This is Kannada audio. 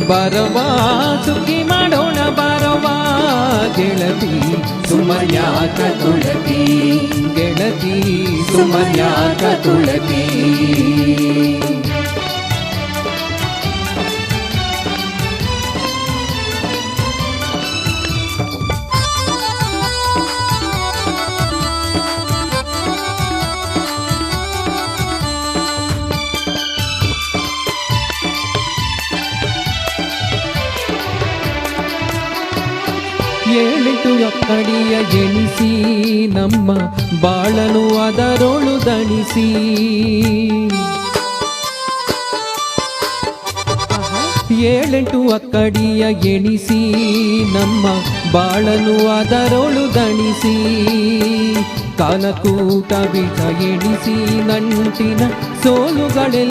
ಬರವಾ ಸುಖಿ ಮಾಡೋಣ ಬರವಾ ಗೆಳತಿ ಸುಮನ್ಯಾಕ ತುಳತಿ ಗೆಳತಿ ಸುಮನ್ಯಾಕ ತುಳತಿ. ಏಳೆಂಟು ಅಕ್ಕಡಿಯ ಎಣಿಸಿ ನಮ್ಮ ಬಾಳನು ಅದರೊಳು ದಣಿಸಿ. ಏಳೆಂಟು ಅಕ್ಕಡಿಯ ಎಣಿಸಿ ನಮ್ಮ ಬಾಳನು ಅದರೊಳು ದಣಿಸಿ. ಕಾಲಕೂಟ ಬಿಟ ಎಣಿಸಿ ನಂಟಿನ ಸೋಲುಗಳೆಲ್ಲ